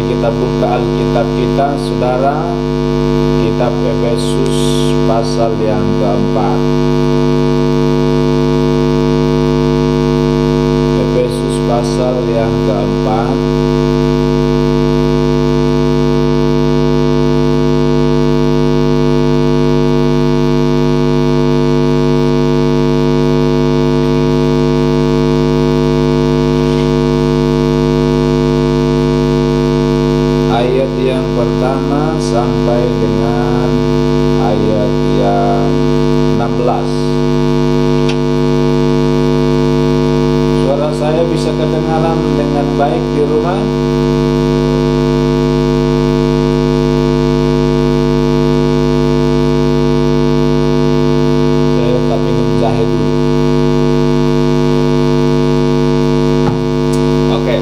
kita buka Alkitab kita, saudara, kitab Efesus pasal yang keempat. Efesus pasal yang keempat. Ayat yang pertama sampai dengan ayat yang 16. Suara saya bisa kedengaran dengan baik di rumah? Saya tak minum jahe dulu. Oke.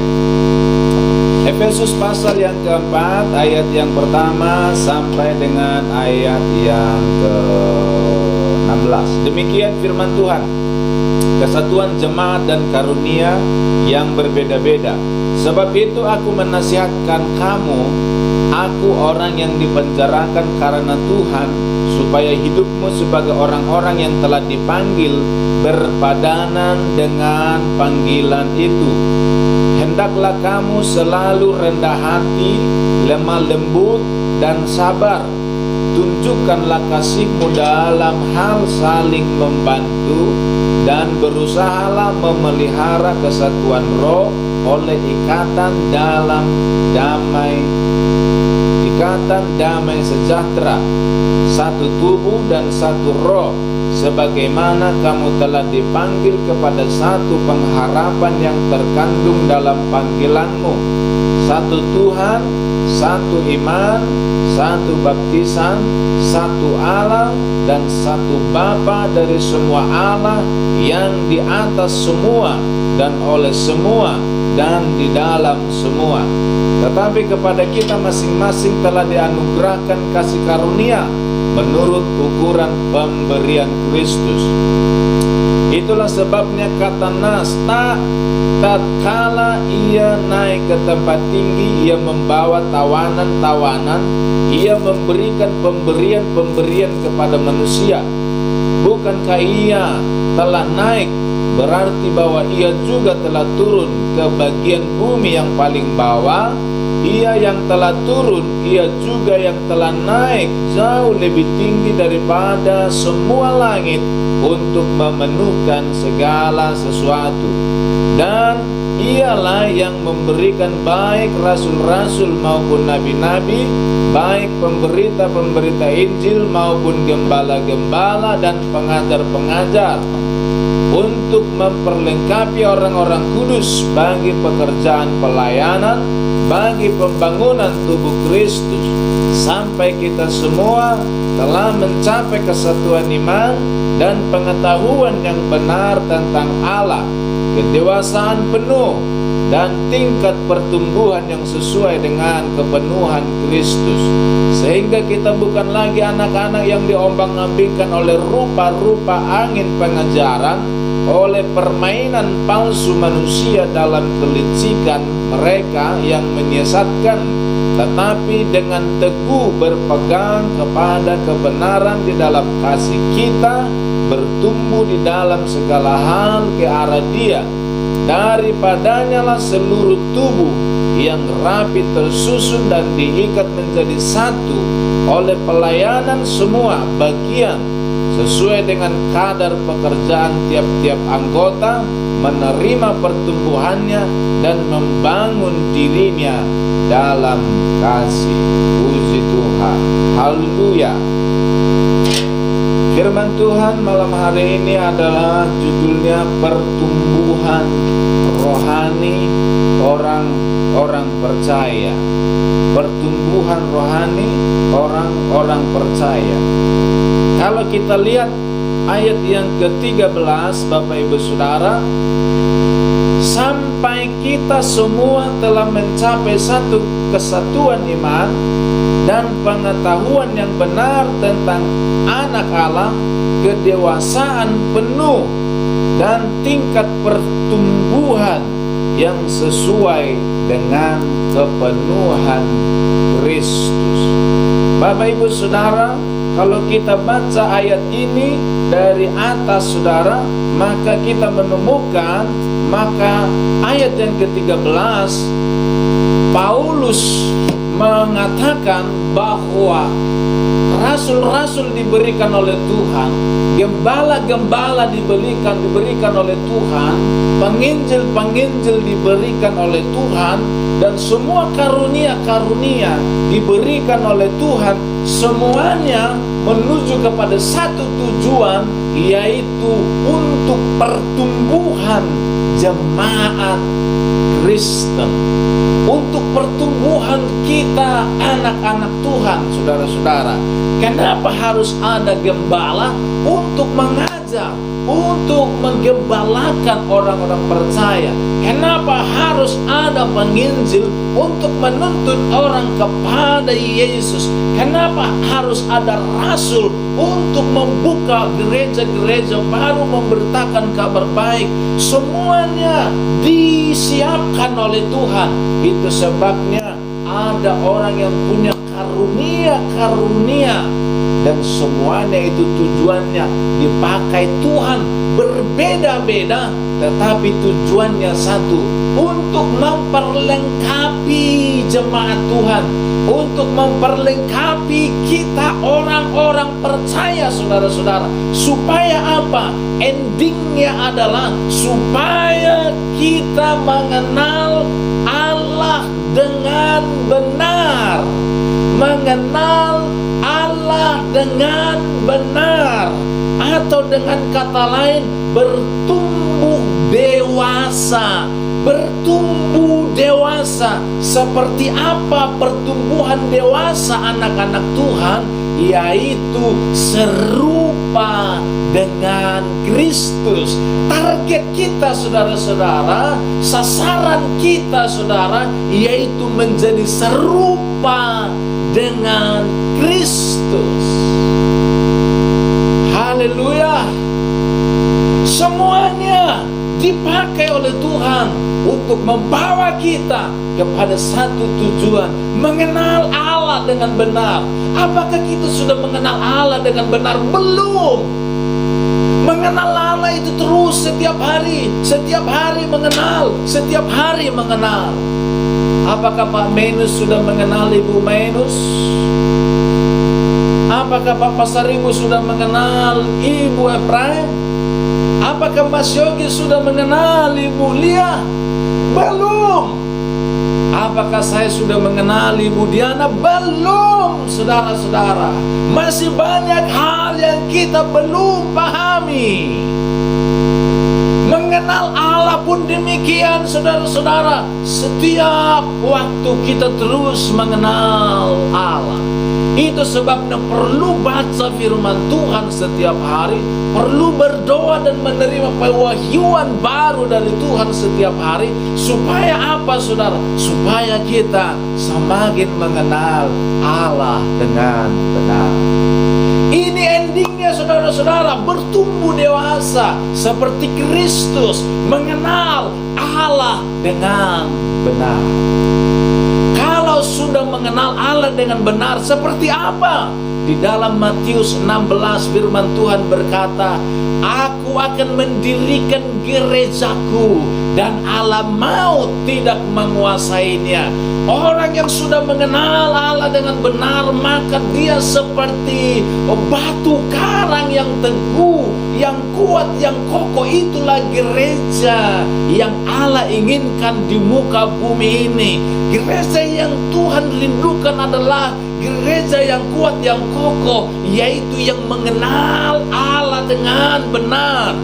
Efesus pasal yang keempat, ayat yang pertama sampai dengan ayat yang ke-16. Demikian firman Tuhan. Kesatuan jemaat dan karunia yang berbeda-beda. Sebab itu aku menasihatkan kamu, aku orang yang dipenjarakan karena Tuhan, supaya hidupmu sebagai orang-orang yang telah dipanggil berpadanan dengan panggilan itu. Hendaklah kamu selalu rendah hati, lemah lembut, dan sabar. Tunjukkanlah kasihmu dalam hal saling membantu, dan berusahalah memelihara kesatuan roh oleh ikatan damai sejahtera, satu tubuh dan satu roh, sebagaimana kamu telah dipanggil kepada satu pengharapan yang terkandung dalam panggilanmu, satu Tuhan, satu iman, satu baptisan, satu Allah, dan satu Bapa dari semua Allah yang di atas semua dan oleh semua dan di dalam semua. Tetapi kepada kita masing-masing telah dianugerahkan kasih karunia menurut ukuran pemberian Kristus. Itulah sebabnya kata Nas, tatkala ia naik ke tempat tinggi, ia membawa tawanan-tawanan, ia memberikan pemberian-pemberian kepada manusia. Bukankah ia telah naik, berarti bahwa ia juga telah turun ke bagian bumi yang paling bawah? Ia yang telah turun, ia juga yang telah naik jauh lebih tinggi daripada semua langit untuk memenuhkan segala sesuatu. Dan ialah yang memberikan baik rasul-rasul maupun nabi-nabi, baik pemberita-pemberita Injil maupun gembala-gembala dan pengajar-pengajar, untuk memperlengkapi orang-orang kudus bagi pekerjaan pelayanan, bagi pembangunan tubuh Kristus, sampai kita semua telah mencapai kesatuan iman dan pengetahuan yang benar tentang Allah, kedewasaan penuh dan tingkat pertumbuhan yang sesuai dengan kepenuhan Kristus, sehingga kita bukan lagi anak-anak yang diombang-ambingkan oleh rupa-rupa angin pengajaran, oleh permainan palsu manusia dalam kelicikan mereka yang menyesatkan, tetapi dengan teguh berpegang kepada kebenaran di dalam kasih kita, bertumbuh di dalam segala hal ke arah Dia. Daripadanya lah seluruh tubuh yang rapi tersusun dan diikat menjadi satu oleh pelayanan semua bagian, sesuai dengan kadar pekerjaan tiap-tiap anggota, menerima pertumbuhannya dan membangun dirinya dalam kasih. Puji Tuhan, haleluya. Firman Tuhan malam hari ini adalah judulnya pertumbuhan rohani orang-orang percaya. Pertumbuhan rohani orang-orang percaya. Kalau kita lihat ayat yang ke-13, Bapak Ibu Saudara, sampai kita semua telah mencapai satu kesatuan iman dan pengetahuan yang benar tentang anak Allah, kedewasaan penuh dan tingkat pertumbuhan yang sesuai dengan kepenuhan Kristus. Bapak Ibu Saudara, kalau kita baca ayat ini dari atas Saudara, maka kita menemukan, maka ayat yang ke-13 Paulus mengatakan bahwa rasul-rasul diberikan oleh Tuhan, gembala-gembala diberikan oleh Tuhan, penginjil-penginjil diberikan oleh Tuhan, dan semua karunia-karunia diberikan oleh Tuhan. Semuanya menuju kepada satu tujuan, yaitu untuk pertumbuhan jemaat Kristen, untuk pertumbuhan kita anak-anak Tuhan. Saudara-saudara, kenapa harus ada gembala? Untuk mengajar, untuk menggembalakan orang-orang percaya. Kenapa harus ada penginjil? Untuk menuntun orang kepada Yesus. Kenapa harus ada rasul? Untuk membuka gereja-gereja baru, memberitakan kabar baik. Semuanya disiapkan oleh Tuhan. Itu sebabnya ada orang yang punya karunia-karunia, dan semuanya itu tujuannya dipakai Tuhan berbeda-beda, tetapi tujuannya satu, untuk memperlengkapi jemaat Tuhan, untuk memperlengkapi kita orang-orang percaya, saudara-saudara. Supaya apa? Endingnya adalah supaya kita mengenal Allah dengan benar, mengenal Allah dengan benar, atau dengan kata lain bertumbuh dewasa. Bertumbuh dewasa. Seperti apa pertumbuhan dewasa anak-anak Tuhan? Yaitu serupa dengan Kristus. Target kita, saudara-saudara, sasaran kita, saudara, yaitu menjadi serupa dengan Kristus. Haleluya. Semuanya dipakai oleh Tuhan untuk membawa kita kepada satu tujuan, mengenal Allah dengan benar. Apakah kita sudah mengenal Allah dengan benar? Belum. Mengenal Allah itu terus setiap hari mengenal, setiap hari mengenal. Apakah Pak Menus sudah mengenal Ibu Menus? Apakah Pak Pasaribu sudah mengenal Ibu Efraim? Apakah Mas Yogi sudah mengenal Ibu Lia? Belum. Apakah saya sudah mengenal Ibu Diana? Belum, saudara-saudara. Masih banyak hal yang kita belum pahami. Mengenal Allah pun demikian, saudara-saudara. Setiap waktu kita terus mengenal Allah. Itu sebabnya perlu baca firman Tuhan setiap hari, perlu berdoa dan menerima pewahyuan baru dari Tuhan setiap hari. Supaya apa, saudara? Supaya kita semakin mengenal Allah dengan benar. Ini endingnya, saudara-saudara, bertumbuh dewasa seperti Kristus, mengenal Allah dengan benar. Kalau sudah mengenal Allah dengan benar, seperti apa? Di dalam Matius 16 firman Tuhan berkata, Aku akan mendirikan gerejaku dan alam maut tidak menguasainya. Orang yang sudah mengenal Allah dengan benar, maka dia seperti batu karang yang teguh, yang kuat, yang kokoh. Itulah gereja yang Allah inginkan di muka bumi ini. Gereja yang Tuhan rindukan adalah gereja yang kuat, yang kokoh, yaitu yang mengenal Allah dengan benar.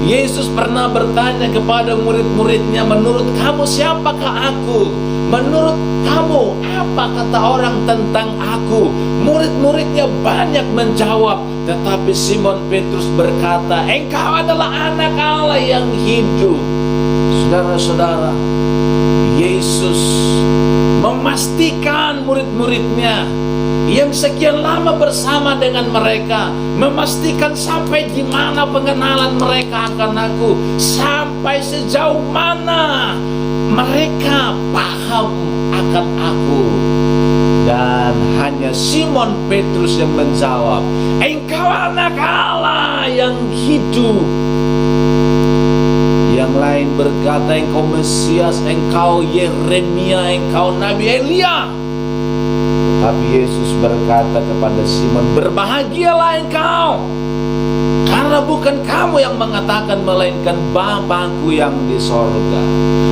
Yesus pernah bertanya kepada murid-muridnya, menurut kamu siapakah aku? Menurut kamu apa kata orang tentang aku? Murid-muridnya banyak menjawab, tetapi Simon Petrus berkata, Engkau adalah anak Allah yang hidup. Saudara-saudara, Yesus memastikan murid-muridnya yang sekian lama bersama dengan mereka, memastikan sampai di mana pengenalan mereka akan aku, sampai sejauh mana mereka paham akan aku. Dan hanya Simon Petrus yang menjawab, engkau anak Allah yang hidup. Yang lain berkata, engkau Mesias, engkau Yeremia, engkau Nabi Elia. Tapi Yesus berkata kepada Simon, berbahagialah engkau, karena bukan kamu yang mengatakan, melainkan Bapa-Ku yang di sorga.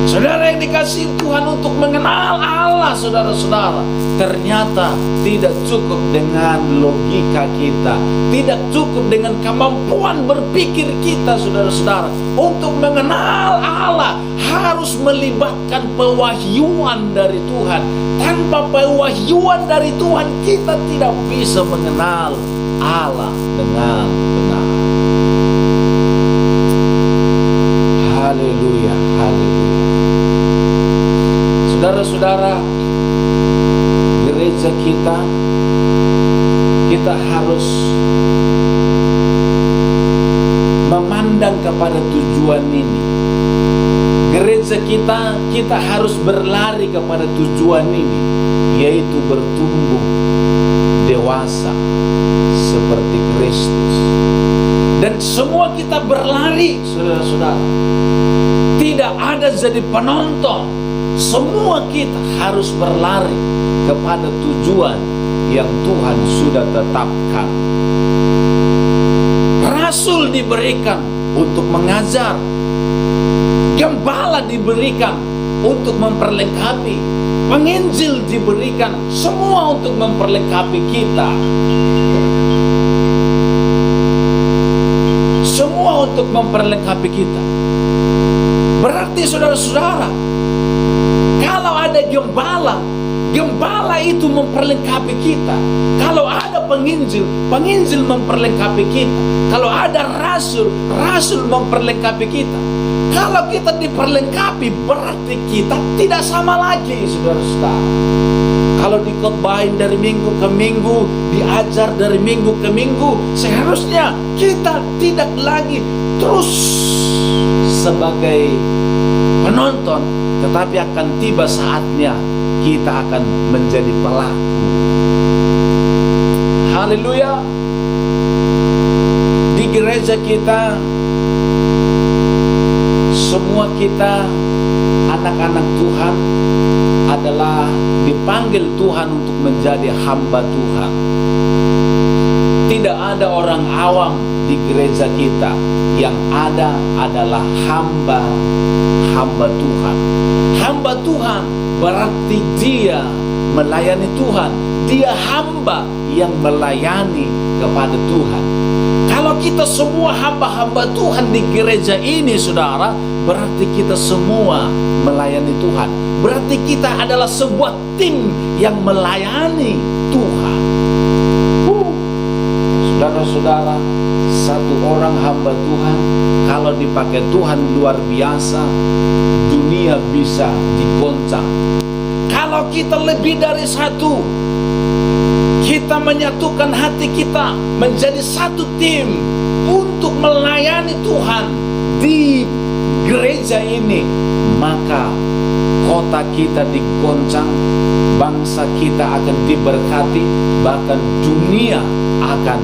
Saudara yang dikasihi Tuhan, untuk mengenal Allah, saudara-saudara, ternyata tidak cukup dengan logika kita, tidak cukup dengan kemampuan berpikir kita, saudara-saudara. Untuk mengenal Allah harus melibatkan pewahyuan dari Tuhan. Tanpa pewahyuan dari Tuhan, kita tidak bisa mengenal Allah dengan benar. Haleluya, haleluya. Saudara-saudara, gereja kita harus memandang kepada tujuan ini. Gereja kita harus berlari kepada tujuan ini, yaitu bertumbuh dewasa seperti Kristus. Dan semua kita berlari, saudara-saudara. Tidak ada jadi penonton. Semua kita harus berlari kepada tujuan yang Tuhan sudah tetapkan. Rasul diberikan untuk mengajar, gembala diberikan untuk memperlengkapi, penginjil diberikan, semua untuk memperlengkapi kita. Semua untuk memperlengkapi kita. Berarti saudara-saudara, kalau ada gembala, gembala itu memperlengkapi kita. Kalau ada penginjil, penginjil memperlengkapi kita. Kalau ada rasul, rasul memperlengkapi kita. Kalau kita diperlengkapi, berarti kita tidak sama lagi, saudara-saudara. Kalau dikhotbahin dari minggu ke minggu, diajar dari minggu ke minggu, seharusnya kita tidak lagi terus sebagai penonton, tetapi akan tiba saatnya kita akan menjadi pelaku. Haleluya. Di gereja kita, semua kita anak-anak Tuhan adalah dipanggil Tuhan untuk menjadi hamba Tuhan. Tidak ada orang awam di gereja kita, yang ada adalah hamba Tuhan. Hamba Tuhan berarti dia melayani Tuhan. Dia hamba yang melayani kepada Tuhan. Kalau kita semua hamba-hamba Tuhan di gereja ini, saudara, berarti kita semua melayani Tuhan. Berarti kita adalah sebuah tim yang melayani Tuhan. Saudara-saudara, satu orang hamba Tuhan, kalau dipakai Tuhan luar biasa, dunia bisa digoncang. Kalau kita lebih dari satu, kita menyatukan hati kita menjadi satu tim untuk melayani Tuhan di gereja ini, maka kota kita digoncang, bangsa kita akan diberkati, bahkan dunia akan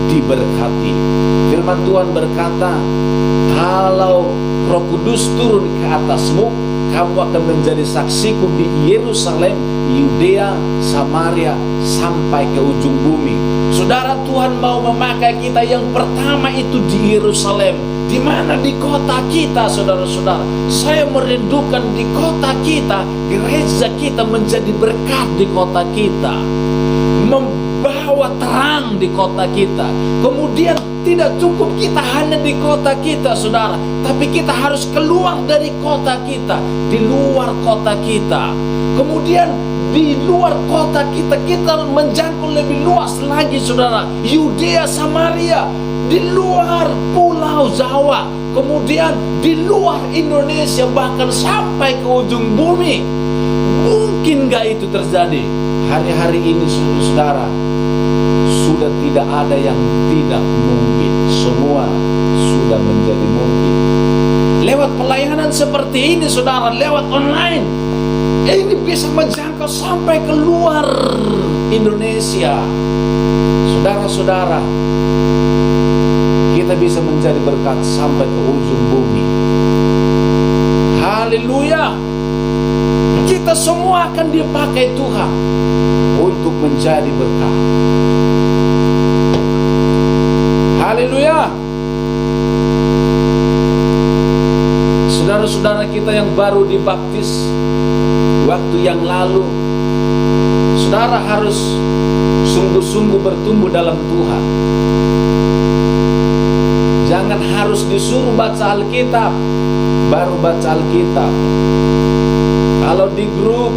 diberkati. Firman Tuhan berkata, kalau Roh Kudus turun ke atasmu, kamu akan menjadi saksiku di Yerusalem, Yudea, Samaria, sampai ke ujung bumi. Saudara, Tuhan mau memakai kita yang pertama itu di Yerusalem. Di mana? Di kota kita, saudara-saudara. Saya merindukan di kota kita, gereja kita menjadi berkat di kota kita, membawa terang di kota kita. Kemudian tidak cukup kita hanya di kota kita, saudara, tapi kita harus keluar dari kota kita, di luar kota kita. Kemudian di luar kota kita, kita menjangkau lebih luas lagi, saudara. Yudea, Samaria, di luar pulau Jawa, kemudian di luar Indonesia, bahkan sampai ke ujung bumi. Mungkin gak itu terjadi? Hari-hari ini, saudara, sudah tidak ada yang tidak mungkin. Semua sudah menjadi mungkin. Lewat pelayanan seperti ini saudara, lewat online, ini bisa menjangkau sampai keluar Indonesia. Saudara-saudara, kita bisa menjadi berkat sampai ke ujung bumi. Haleluya. Kita semua akan dipakai Tuhan untuk menjadi berkat. Haleluya. Saudara-saudara kita yang baru dibaptis waktu yang lalu, saudara harus sungguh-sungguh bertumbuh dalam Tuhan. Jangan harus disuruh baca Alkitab baru baca Alkitab. Kalau di grup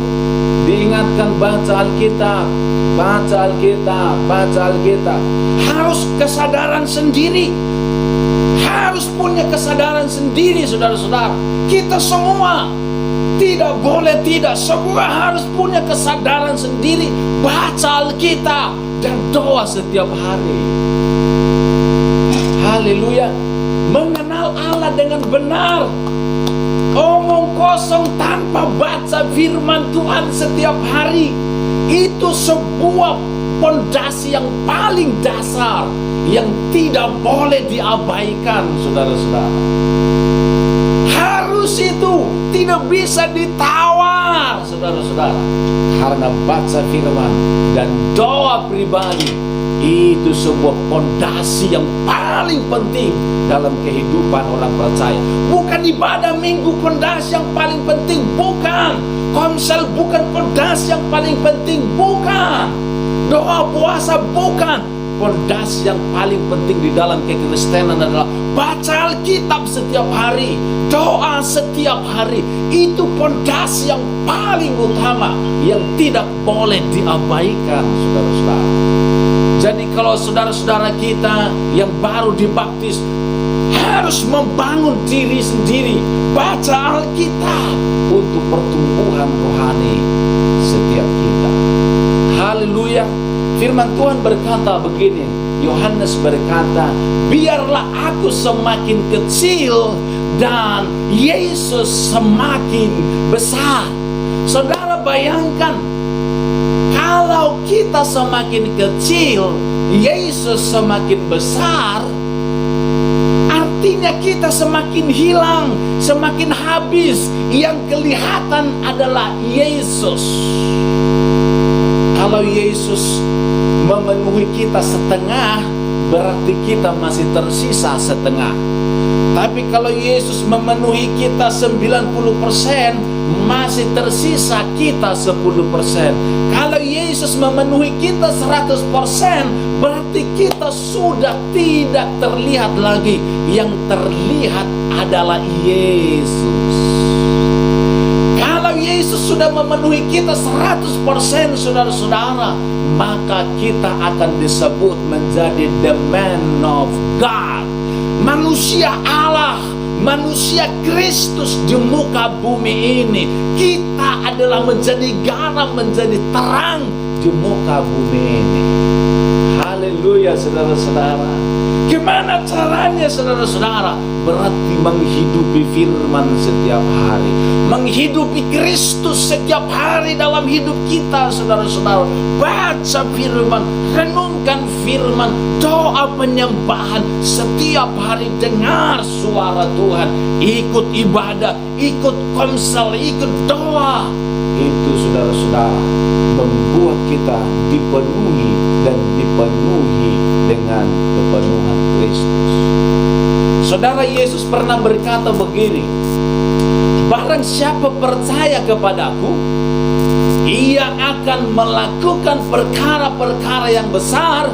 diingatkan baca Alkitab, baca Alkitab, baca Alkitab, harus kesadaran sendiri. Harus punya kesadaran sendiri saudara-saudara. Kita semua tidak boleh tidak, semua harus punya kesadaran sendiri. Baca Alkitab dan doa setiap hari. Haleluya. Mengenal Allah dengan benar. Omong kosong tanpa baca firman Tuhan setiap hari, itu sebuah pondasi yang paling dasar yang tidak boleh diabaikan saudara-saudara. Harus itu, tidak bisa ditawar saudara-saudara. Karena baca firman dan doa pribadi itu sebuah pondasi yang paling penting dalam kehidupan orang percaya. Bukan ibadah minggu pondasi yang paling penting, bukan. Komsel bukan pondasi yang paling penting, bukan. Doa puasa bukan. Pondasi yang paling penting di dalam kekristenan adalah baca Alkitab setiap hari, doa setiap hari. Itu pondasi yang paling utama yang tidak boleh diabaikan saudara-saudara. Jadi kalau saudara-saudara kita yang baru dibaptis harus membangun diri sendiri, baca Alkitab untuk pertumbuhan rohani setiap kita. Haleluya. Firman Tuhan berkata begini, Yohanes berkata, biarlah aku semakin kecil dan Yesus semakin besar. Saudara bayangkan, kalau kita semakin kecil, Yesus semakin besar, artinya kita semakin hilang, semakin habis. Yang kelihatan adalah Yesus. Kalau Yesus memenuhi kita setengah, berarti kita masih tersisa setengah. Tapi kalau Yesus memenuhi kita 90%, masih tersisa kita 10%. Kalau Yesus memenuhi kita 100%, berarti kita sudah tidak terlihat lagi. Yang terlihat adalah Yesus. Kalau Yesus sudah memenuhi kita 100% saudara-saudara, maka kita akan disebut menjadi the man of God, manusia Allah, manusia Kristus di muka bumi ini. Kita adalah menjadi garam, menjadi terang di muka bumi ini. Haleluya saudara-saudara. Gimana caranya saudara-saudara? Berarti menghidupi firman setiap hari, menghidupi Kristus setiap hari dalam hidup kita saudara-saudara. Baca firman, renungkan firman, doa penyembahan setiap hari, dengar suara Tuhan, ikut ibadah, ikut komsel, ikut doa. Itu saudara-saudara membuat kita dipenuhi dan dipenuhi dengan kepenuhan Kristus. Saudara, Yesus pernah berkata begini, barang siapa percaya kepadaku, ia akan melakukan perkara-perkara yang besar,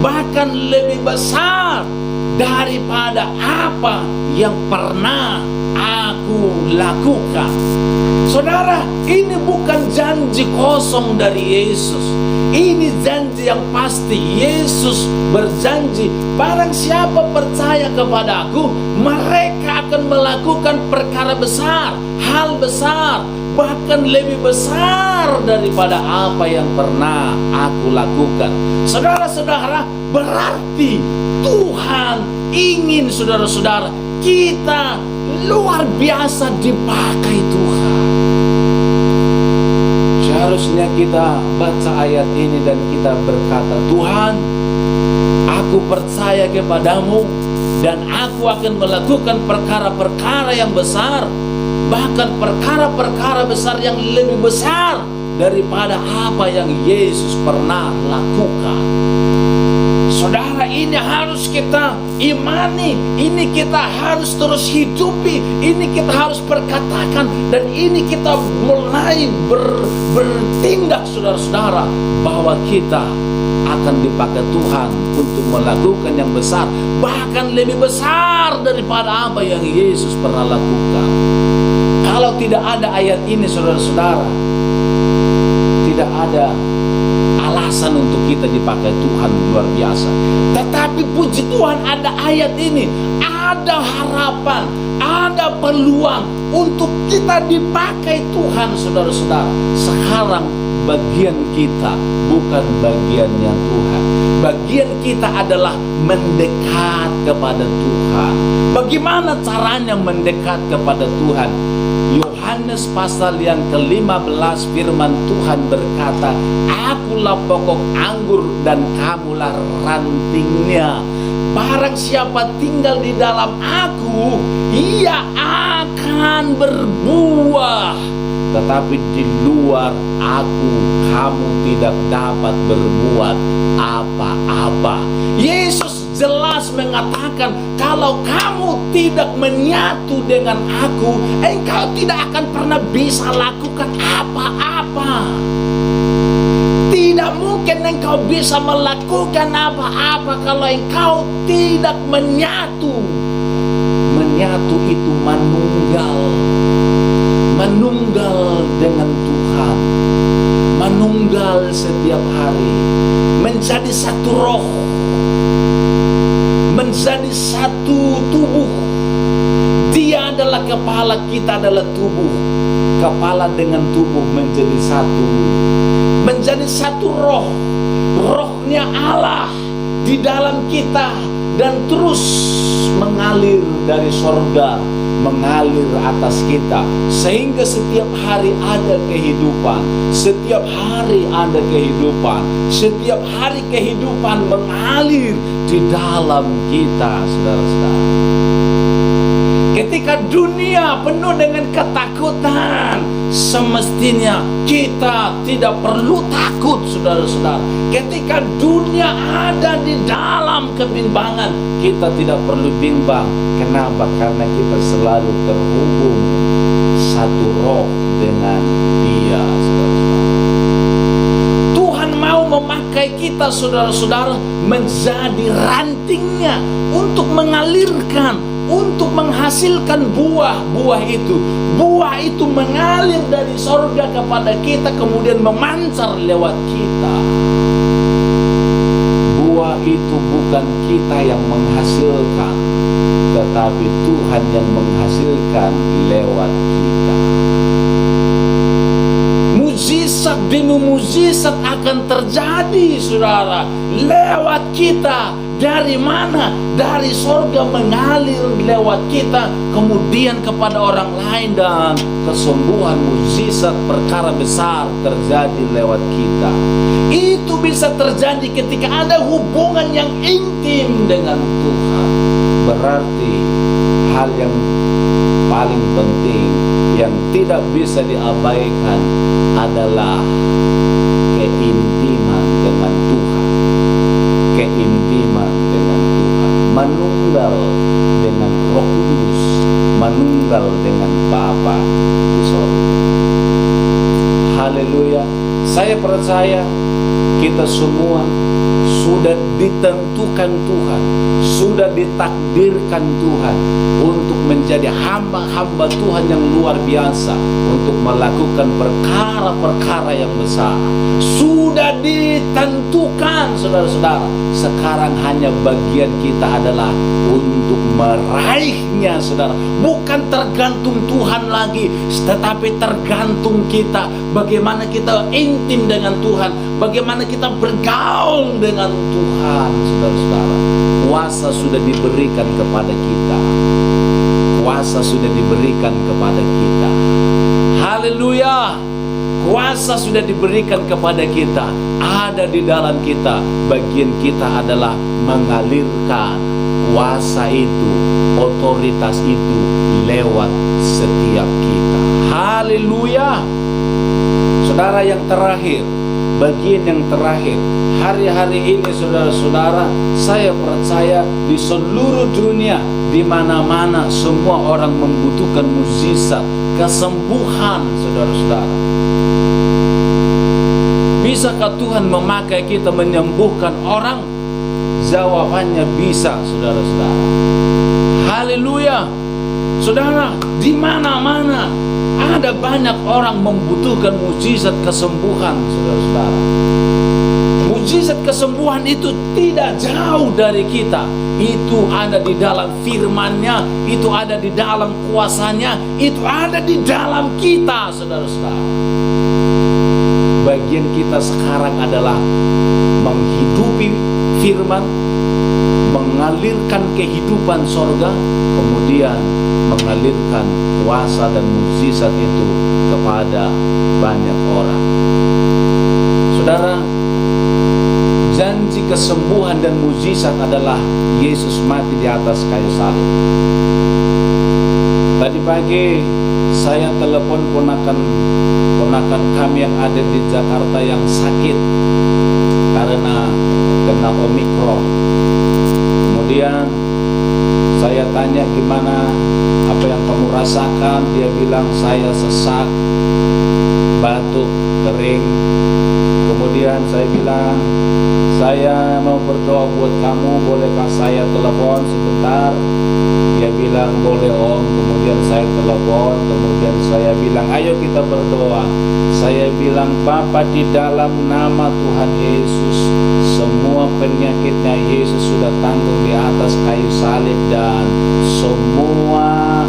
bahkan lebih besar daripada apa yang pernah aku lakukan. Saudara, ini bukan janji kosong dari Yesus. Ini janji yang pasti. Yesus berjanji, barang siapa percaya kepadaku, mereka akan melakukan perkara besar, hal besar, bahkan lebih besar daripada apa yang pernah aku lakukan. Saudara-saudara, berarti Tuhan ingin saudara-saudara kita luar biasa dipakai Tuhan. Seharusnya kita baca ayat ini dan kita berkata, Tuhan, aku percaya kepadamu dan aku akan melakukan perkara-perkara yang besar, bahkan perkara-perkara besar yang lebih besar daripada apa yang Yesus pernah lakukan. Saudara, ini harus kita imani, ini kita harus terus hidupi, ini kita harus perkatakan, dan ini kita mulai bertindak, saudara-saudara, bahwa kita akan dipakai Tuhan untuk melakukan yang besar, bahkan lebih besar daripada apa yang Yesus pernah lakukan. Kalau tidak ada ayat ini, saudara-saudara, tidak ada alasan untuk kita dipakai Tuhan luar biasa. Tetapi puji Tuhan, ada ayat ini, ada harapan, ada peluang untuk kita dipakai Tuhan, saudara-saudara. Sekarang bagian kita bukan bagiannya Tuhan. Bagian kita adalah mendekat kepada Tuhan. Bagaimana caranya mendekat kepada Tuhan? Yohanes pasal yang ke-15 firman Tuhan berkata, akulah pokok anggur dan kamulah rantingnya. Barang siapa tinggal di dalam aku, ia akan berbuah. Tetapi di luar aku, kamu tidak dapat berbuat apa-apa. Yesus jelas mengatakan, kalau kamu tidak menyatu dengan aku, engkau tidak akan pernah bisa lakukan apa-apa. Tidak mungkin engkau bisa melakukan apa-apa kalau engkau tidak menyatu. Menyatu itu menunggal. Menunggal dengan Tuhan. Menunggal setiap hari. Menjadi satu roh. Menjadi satu tubuh. Dia adalah kepala, kita adalah tubuh. Kepala dengan tubuh menjadi satu. Menjadi satu roh. Rohnya Allah di dalam kita. Dan terus mengalir dari sorga, mengalir atas kita. Sehingga setiap hari ada kehidupan. Setiap hari ada kehidupan. Setiap hari kehidupan mengalir di dalam kita, saudara-saudara. Ketika dunia penuh dengan ketakutan, semestinya kita tidak perlu takut, saudara-saudara. Ketika dunia ada di dalam kebimbangan, kita tidak perlu bimbang. Kenapa? Karena kita selalu terhubung satu roh dengan Dia, saudara-saudara. Tuhan mau memakai kita, saudara-saudara, menjadi rantingnya untuk mengalirkan, untuk menghasilkan buah-buah itu. Buah itu mengalir dari sorga kepada kita, kemudian memancar lewat kita. Buah itu bukan kita yang menghasilkan, tetapi Tuhan yang menghasilkan lewat kita. Mujizat demi mujizat akan terjadi, saudara, lewat kita. Dari mana? Dari sorga mengalir lewat kita, kemudian kepada orang lain, dan kesembuhan, mujizat, perkara besar terjadi lewat kita. Itu bisa terjadi ketika ada hubungan yang intim dengan Tuhan. Berarti hal yang paling penting yang tidak bisa diabaikan adalah keintiman dengan Tuhan. Keintiman dengan Tuhan, menunggal dengan Roh Kudus, menunggal dengan Bapa di sorga. Haleluya. Saya percaya kita semua sudah ditentukan Tuhan, sudah ditakdirkan Tuhan untuk menjadi hamba-hamba Tuhan yang luar biasa, untuk melakukan perkara-perkara yang besar. Sudah ditentukan, saudara-saudara. Sekarang hanya bagian kita adalah untuk meraihnya, saudara. Bukan tergantung Tuhan lagi, tetapi tergantung kita. Bagaimana kita intim dengan Tuhan, bagaimana kita bergaul dengan Tuhan, saudara-saudara. Kuasa sudah diberikan kepada kita. kuasa sudah diberikan kepada kita. Haleluya. Kuasa sudah diberikan kepada kita, ada di dalam kita. Bagian kita adalah mengalirkan kuasa itu, otoritas itu lewat setiap kita. Haleluya. Saudara, yang terakhir, bagian yang terakhir, hari-hari ini saudara-saudara, saya percaya di seluruh dunia, di mana-mana semua orang membutuhkan mukjizat, kesembuhan, saudara-saudara. Bisakah Tuhan memakai kita menyembuhkan orang? Jawabannya bisa, saudara-saudara. Haleluya. Saudara, di mana-mana ada banyak orang membutuhkan mukjizat kesembuhan, saudara-saudara. Mukjizat kesembuhan itu tidak jauh dari kita. Itu ada di dalam firman-Nya, itu ada di dalam kuasanya, itu ada di dalam kita, saudara-saudara. Bagian kita sekarang adalah menghidupi firman, mengalirkan kehidupan sorga, kemudian mengalirkan kuasa dan mukjizat itu kepada banyak orang. Saudara, janji kesembuhan dan mukjizat adalah Yesus mati di atas kayu salib. Tadi pagi saya telepon ponakan kami yang ada di Jakarta yang sakit karena kena Omikron. Kemudian saya tanya, gimana, apa yang kamu rasakan? Dia bilang, saya sesak, batuk, kering. Kemudian saya bilang, saya mau berdoa buat kamu, bolehkah saya telepon sebentar? Dia bilang, boleh om. Kemudian saya telepon, kemudian saya bilang, ayo kita berdoa. Saya bilang, Bapa, di dalam nama Tuhan Yesus, semua penyakitnya Yesus sudah tanggung di atas kayu salib, dan semua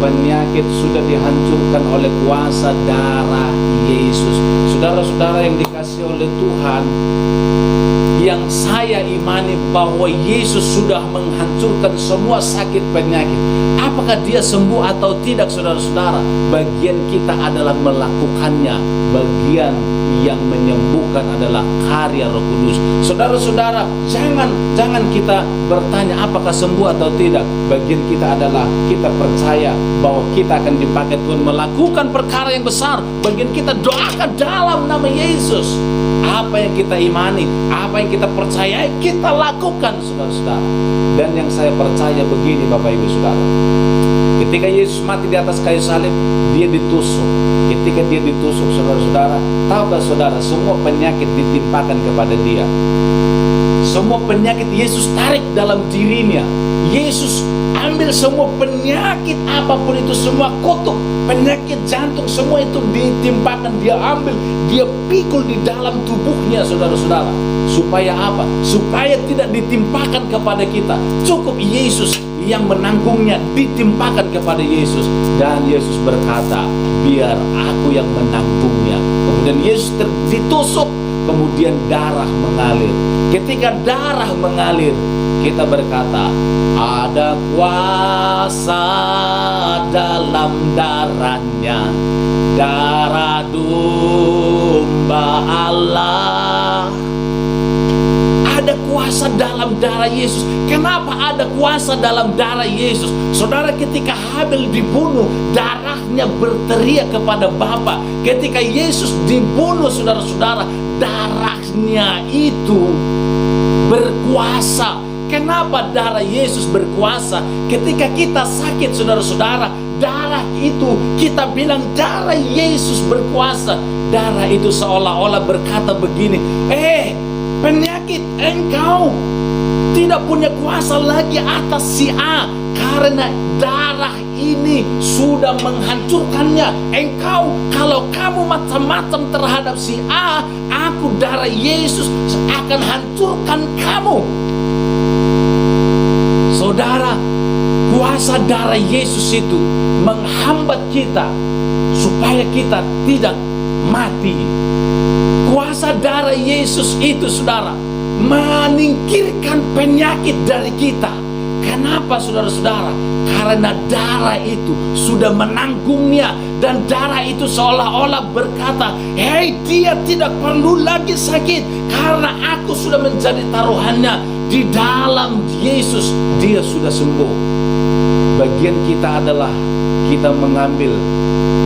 penyakit sudah dihancurkan oleh kuasa darah Yesus. Saudara-saudara yang dikasihi oleh Tuhan, yang saya imani bahwa Yesus sudah menghancurkan semua sakit penyakit. Apakah dia sembuh atau tidak, saudara-saudara? Bagian kita adalah melakukannya. Bagian yang menyembuhkan adalah karya Roh Kudus. Saudara-saudara, jangan kita bertanya apakah sembuh atau tidak. Bagian kita adalah kita percaya bahwa kita akan dipakai Tuhan melakukan perkara yang besar. Bagian kita doakan dalam nama Yesus. Apa yang kita imani, apa yang kita percaya, kita lakukan, saudara-saudara. Dan yang saya percaya begini, Bapak Ibu Saudara, ketika Yesus mati di atas kayu salib, dia ditusuk. Ketika dia ditusuk, saudara-saudara, tahukah saudara, semua penyakit ditimpakan kepada dia. Semua penyakit Yesus tarik dalam dirinya. Yesus ambil semua penyakit apapun itu, semua kutuk, penyakit jantung, semua itu ditimpakan, dia ambil, dia pikul di dalam tubuhnya, saudara-saudara. Supaya apa? Supaya tidak ditimpakan kepada kita. Cukup Yesus yang menanggungnya, ditimpakan kepada Yesus. Dan Yesus berkata, biar aku yang menanggungnya. Kemudian Yesus ditusuk, kemudian darah mengalir. Ketika darah mengalir, kita berkata, ada kuasa dalam darahnya, darah domba Allah. Ada kuasa dalam darah Yesus. Kenapa ada kuasa dalam darah Yesus? Saudara, ketika Habel dibunuh, darahnya berteriak kepada Bapa. Ketika Yesus dibunuh, saudara-saudara, darahnya itu berkuasa. Kenapa darah Yesus berkuasa? Ketika kita sakit, saudara-saudara, darah itu kita bilang darah Yesus berkuasa. Darah itu seolah-olah berkata begini, penyakit, engkau tidak punya kuasa lagi atas si A, karena darah ini sudah menghancurkannya. Engkau, kalau kamu macam-macam terhadap si A, aku, darah Yesus, akan hancurkan kamu. Saudara, kuasa darah Yesus itu menghambat kita supaya kita tidak mati. Kuasa darah Yesus itu, saudara, menyingkirkan penyakit dari kita. Kenapa saudara-saudara? Karena darah itu sudah menanggungnya, dan darah itu seolah-olah berkata, hei, dia tidak perlu lagi sakit karena aku sudah menjadi taruhannya. Di dalam Yesus dia sudah sembuh. Bagian kita adalah kita mengambil,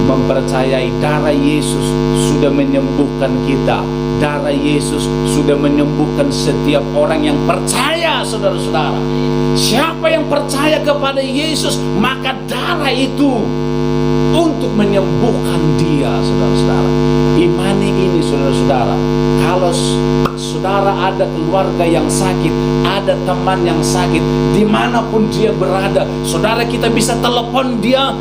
mempercayai darah Yesus sudah menyembuhkan kita. Darah Yesus sudah menyembuhkan setiap orang yang percaya, saudara-saudara. Siapa yang percaya kepada Yesus, maka darah itu untuk menyembuhkan dia, saudara-saudara. Imani ini, saudara-saudara. Kalau saudara ada keluarga yang sakit, ada teman yang sakit, dimanapun dia berada, saudara, kita bisa telepon dia.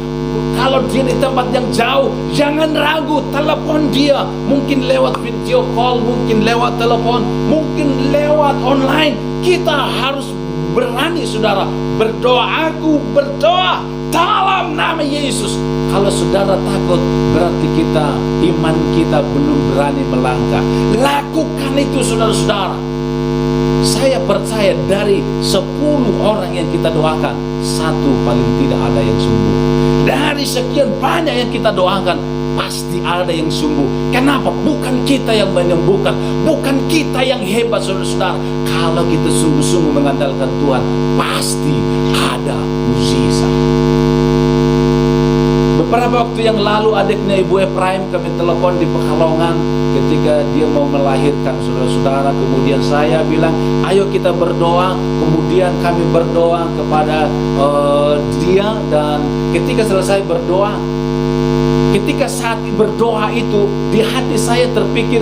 Kalau dia di tempat yang jauh, jangan ragu, telepon dia. Mungkin lewat video call, mungkin lewat telepon, mungkin lewat online. Kita harus berani, saudara, berdoa. Aku berdoa dalam nama Yesus. Kalau saudara takut, berarti iman kita belum berani melangkah. Lakukan itu, saudara-saudara. Saya percaya dari 10 orang yang kita doakan, 1 paling tidak ada yang sembuh. Dari sekian banyak yang kita doakan, pasti ada yang sembuh. Kenapa? Bukan kita yang menyembuhkan, bukan kita yang hebat, saudara-saudara. Kalau kita sungguh-sungguh mengandalkan Tuhan, pasti ada mukjizat. Beberapa waktu yang lalu adiknya Ibu Efraim kami telepon di Pekalongan ketika dia mau melahirkan, saudara-saudara. Kemudian saya bilang, ayo kita berdoa. Kemudian kami berdoa kepada dia, dan ketika selesai berdoa, ketika saat berdoa itu di hati saya terpikir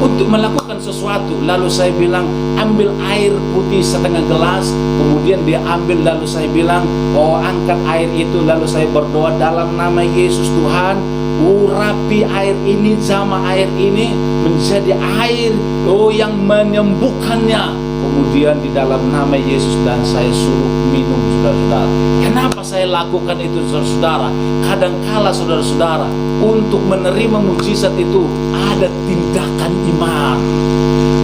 untuk melakukan sesuatu. Lalu saya bilang, ambil air putih setengah gelas. Kemudian dia ambil, lalu saya bilang, angkat air itu. Lalu saya berdoa dalam nama Yesus, Tuhan, urapi air ini, jama air ini menjadi air yang menyembuhkannya. Kemudian di dalam nama Yesus, dan saya suruh minum, saudara-saudara. Kenapa saya lakukan itu, saudara-saudara? Kadangkala, saudara-saudara, untuk menerima mukjizat itu ada tindakan iman.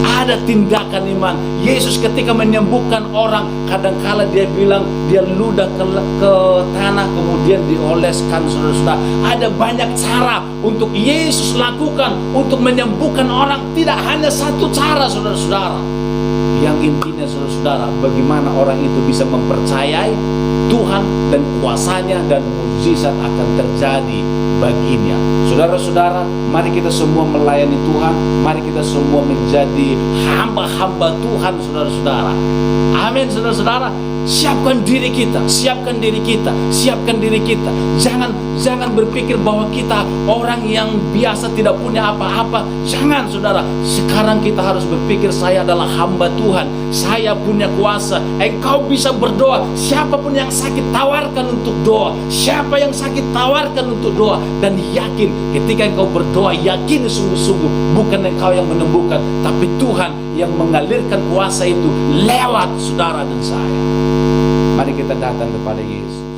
Ada tindakan iman. Yesus ketika menyembuhkan orang, kadangkala dia bilang, dia ludah ke tanah, kemudian dioleskan, saudara-saudara. Ada banyak cara untuk Yesus lakukan untuk menyembuhkan orang. Tidak hanya satu cara, saudara-saudara. Yang intinya, saudara-saudara, bagaimana orang itu bisa mempercayai Tuhan dan kuasanya, dan mukjizat akan terjadi baginya. Saudara-saudara, mari kita semua melayani Tuhan. Mari kita semua menjadi hamba-hamba Tuhan, saudara-saudara. Amin, saudara-saudara. Siapkan diri kita, siapkan diri kita, siapkan diri kita. Jangan berpikir bahwa kita orang yang biasa tidak punya apa-apa. Jangan, saudara. Sekarang kita harus berpikir, saya adalah hamba Tuhan. Saya punya kuasa. Engkau bisa berdoa. Siapapun yang sakit, tawarkan untuk doa. Siapa yang sakit, tawarkan untuk doa. Dan yakin, ketika engkau berdoa, yakin sungguh-sungguh, bukan engkau yang menyembuhkan, tapi Tuhan yang mengalirkan kuasa itu lewat saudara dan saya. Mari kita datang kepada Yesus.